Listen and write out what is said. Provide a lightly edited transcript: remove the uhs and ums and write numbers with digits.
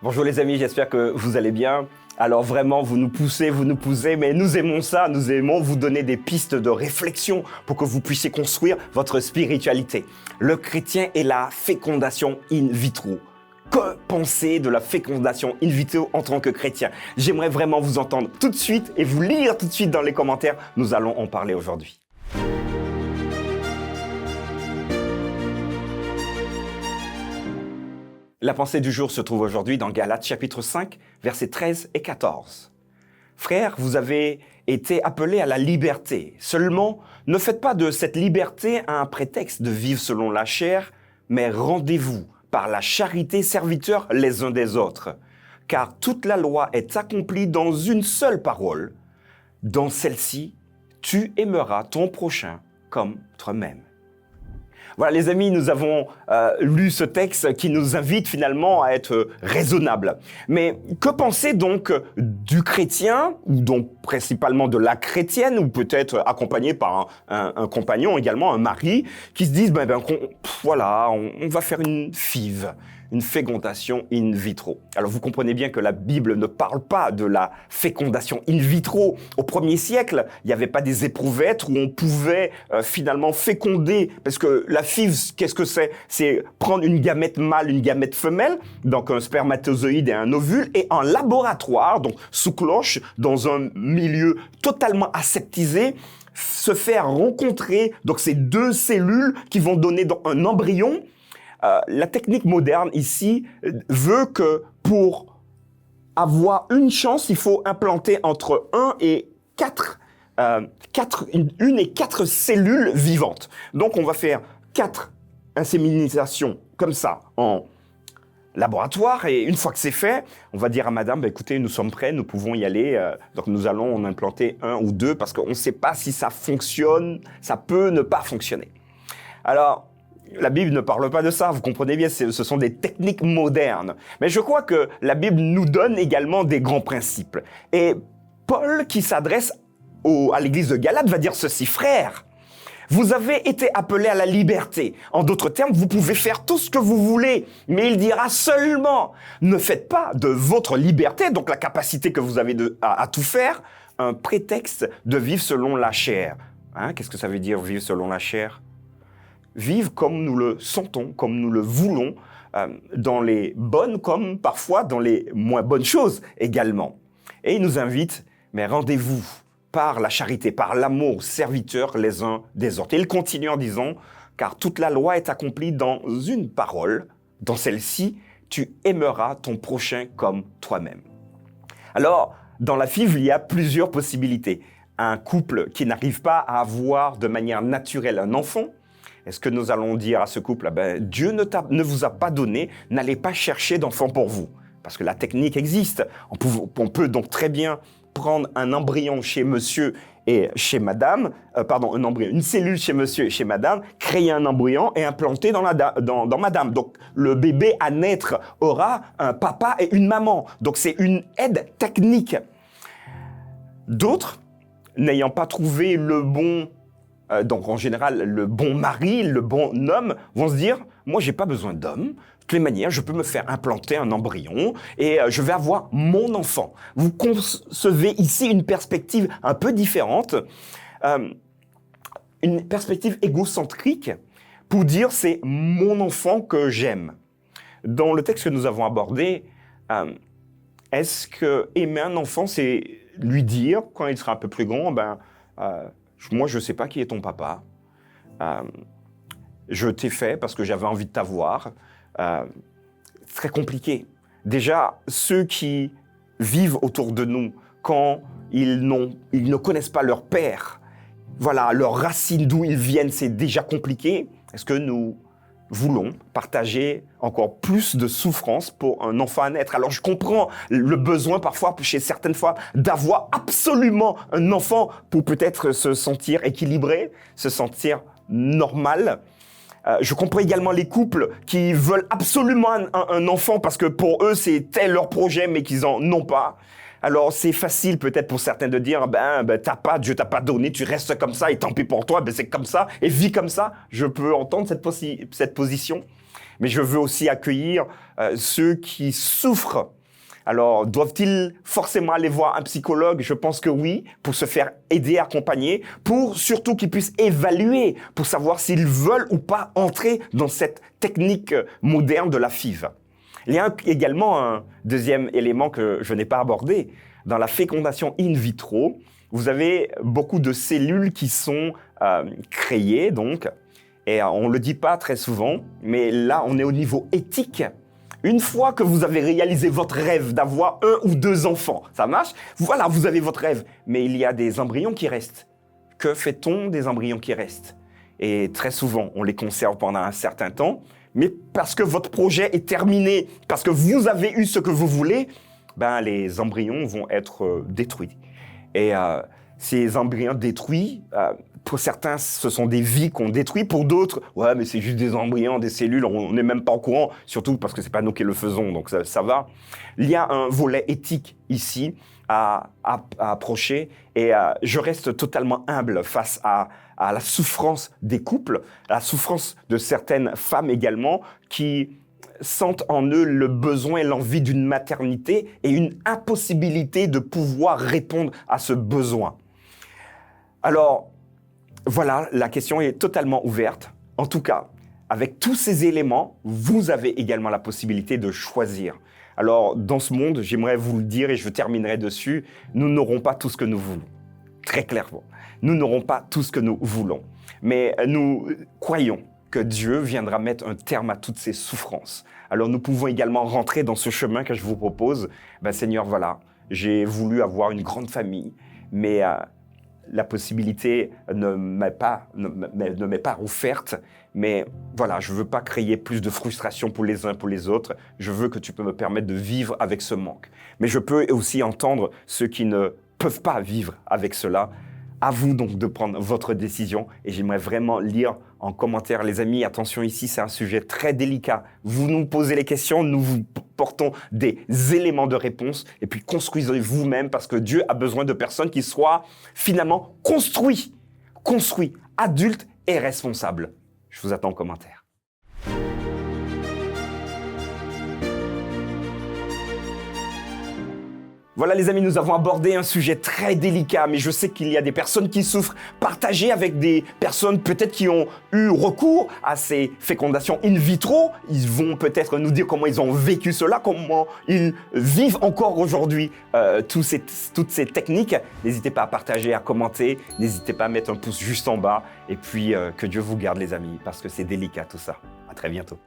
Bonjour les amis, j'espère que vous allez bien. Alors vraiment, vous nous poussez, mais nous aimons ça, nous aimons vous donner des pistes de réflexion pour que vous puissiez construire votre spiritualité. Le chrétien est la fécondation in vitro. Que penser de la fécondation in vitro en tant que chrétien? J'aimerais vraiment vous entendre tout de suite et vous lire tout de suite dans les commentaires. Nous allons en parler aujourd'hui. La pensée du jour se trouve aujourd'hui dans Galates chapitre 5, versets 13 et 14. Frères, vous avez été appelés à la liberté. Seulement, ne faites pas de cette liberté un prétexte de vivre selon la chair, mais rendez-vous par la charité serviteurs les uns des autres. Car toute la loi est accomplie dans une seule parole. Dans celle-ci, tu aimeras ton prochain comme toi-même. Voilà les amis, nous avons lu ce texte qui nous invite finalement à être raisonnables. Mais que penser donc du chrétien, ou donc principalement de la chrétienne, ou peut-être accompagné par un compagnon également, un mari, qui se disent voilà, on va faire une FIV, une fécondation in vitro. Alors vous comprenez bien que la Bible ne parle pas de la fécondation in vitro. Au 1er siècle, il n'y avait pas des éprouvettes où on pouvait finalement féconder, parce que la FIV, qu'est-ce que c'est? C'est prendre une gamète mâle, une gamète femelle, donc un spermatozoïde et un ovule, et en laboratoire, donc sous cloche, dans un milieu totalement aseptisé, se faire rencontrer donc ces deux cellules qui vont donner donc un embryon. La technique moderne ici veut que pour avoir une chance, il faut implanter entre 1 et 4 cellules vivantes. Donc on va faire 4 inséminisations comme ça en laboratoire, et une fois que c'est fait, on va dire à madame, écoutez, nous sommes prêts, nous pouvons y aller, donc nous allons en implanter 1 ou 2 parce qu'on ne sait pas si ça fonctionne, ça peut ne pas fonctionner. Alors, la Bible ne parle pas de ça, vous comprenez bien, ce sont des techniques modernes. Mais je crois que la Bible nous donne également des grands principes. Et Paul, qui s'adresse à l'église de Galate, va dire ceci: frères, vous avez été appelés à la liberté. En d'autres termes, vous pouvez faire tout ce que vous voulez. Mais il dira seulement, ne faites pas de votre liberté, donc la capacité que vous avez à tout faire, un prétexte de vivre selon la chair. Qu'est-ce que ça veut dire vivre selon la chair? Vivre comme nous le sentons, comme nous le voulons, dans les bonnes comme parfois dans les moins bonnes choses également. Et il nous invite, mais rendez-vous par la charité, par l'amour, serviteurs les uns des autres. Et il continue en disant, car toute la loi est accomplie dans une parole, dans celle-ci, tu aimeras ton prochain comme toi-même. Alors, dans la FIV, il y a plusieurs possibilités. Un couple qui n'arrive pas à avoir de manière naturelle un enfant, est-ce que nous allons dire à ce couple, Dieu ne vous a pas donné, n'allez pas chercher d'enfant pour vous? Parce que la technique existe. On peut donc très bien prendre un embryon chez monsieur et chez madame, une cellule chez monsieur et chez madame, créer un embryon et implanter dans madame. Donc le bébé à naître aura un papa et une maman. Donc c'est une aide technique. D'autres, n'ayant pas trouvé le bon... donc en général, le bon mari, le bon homme vont se dire, moi j'ai pas besoin d'homme, de toutes les manières, je peux me faire implanter un embryon et je vais avoir mon enfant. Vous concevez ici une perspective un peu différente, une perspective égocentrique pour dire c'est mon enfant que j'aime. Dans le texte que nous avons abordé, est-ce que aimer un enfant, c'est lui dire, quand il sera un peu plus grand, moi, je ne sais pas qui est ton papa. Je t'ai fait parce que j'avais envie de t'avoir. C'est très compliqué. Déjà, ceux qui vivent autour de nous, quand ils ne connaissent pas leur père, voilà, leurs racines, d'où ils viennent, c'est déjà compliqué. Est-ce que nous voulons partager encore plus de souffrance pour un enfant à naître? Alors je comprends le besoin parfois chez certaines femmes d'avoir absolument un enfant pour peut-être se sentir équilibré, se sentir normal. Je comprends également les couples qui veulent absolument un enfant parce que pour eux c'est tel leur projet mais qu'ils en ont pas. Alors c'est facile peut-être pour certains de dire Dieu t'a pas donné, tu restes comme ça et tant pis pour toi, c'est comme ça et vis comme ça. Je peux entendre cette position. Mais je veux aussi accueillir ceux qui souffrent. Alors, doivent-ils forcément aller voir un psychologue? Je pense que oui, pour se faire aider, accompagner, pour surtout qu'ils puissent évaluer, pour savoir s'ils veulent ou pas entrer dans cette technique moderne de la FIV. Il y a également un deuxième élément que je n'ai pas abordé. Dans la fécondation in vitro, vous avez beaucoup de cellules qui sont créées, donc, et on ne le dit pas très souvent, mais là, on est au niveau éthique. Une fois que vous avez réalisé votre rêve d'avoir 1 ou 2 enfants, ça marche? Voilà, vous avez votre rêve. Mais il y a des embryons qui restent. Que fait-on des embryons qui restent? Et très souvent, on les conserve pendant un certain temps, mais parce que votre projet est terminé, parce que vous avez eu ce que vous voulez, ben, les embryons vont être détruits. Et ces embryons détruits, pour certains, ce sont des vies qu'on détruit. Pour d'autres, ouais, mais c'est juste des embryons, des cellules, on n'est même pas au courant, surtout parce que c'est pas nous qui le faisons, donc ça va. Il y a un volet éthique ici à approcher et je reste totalement humble face à la souffrance des couples, à la souffrance de certaines femmes également qui sentent en eux le besoin et l'envie d'une maternité et une impossibilité de pouvoir répondre à ce besoin. Alors, voilà, la question est totalement ouverte. En tout cas, avec tous ces éléments, vous avez également la possibilité de choisir. Alors, dans ce monde, j'aimerais vous le dire et je terminerai dessus, nous n'aurons pas tout ce que nous voulons. Très clairement. Nous n'aurons pas tout ce que nous voulons. Mais nous croyons que Dieu viendra mettre un terme à toutes ces souffrances. Alors, nous pouvons également rentrer dans ce chemin que je vous propose. Ben, Seigneur, voilà, j'ai voulu avoir une grande famille, mais la possibilité ne m'est pas offerte, mais voilà, je ne veux pas créer plus de frustration pour les uns, pour les autres. Je veux que tu peux me permettre de vivre avec ce manque. Mais je peux aussi entendre ceux qui ne peuvent pas vivre avec cela. À vous donc de prendre votre décision et j'aimerais vraiment lire en commentaire. Les amis, attention ici, c'est un sujet très délicat. Vous nous posez les questions, nous vous portons des éléments de réponse et puis construisez vous-même parce que Dieu a besoin de personnes qui soient finalement construits, adultes et responsables. Je vous attends en commentaire. Voilà les amis, nous avons abordé un sujet très délicat, mais je sais qu'il y a des personnes qui souffrent. Partagez avec des personnes peut-être qui ont eu recours à ces fécondations in vitro. Ils vont peut-être nous dire comment ils ont vécu cela, comment ils vivent encore aujourd'hui toutes ces techniques. N'hésitez pas à partager, à commenter, n'hésitez pas à mettre un pouce juste en bas. Et puis que Dieu vous garde les amis, parce que c'est délicat tout ça. À très bientôt.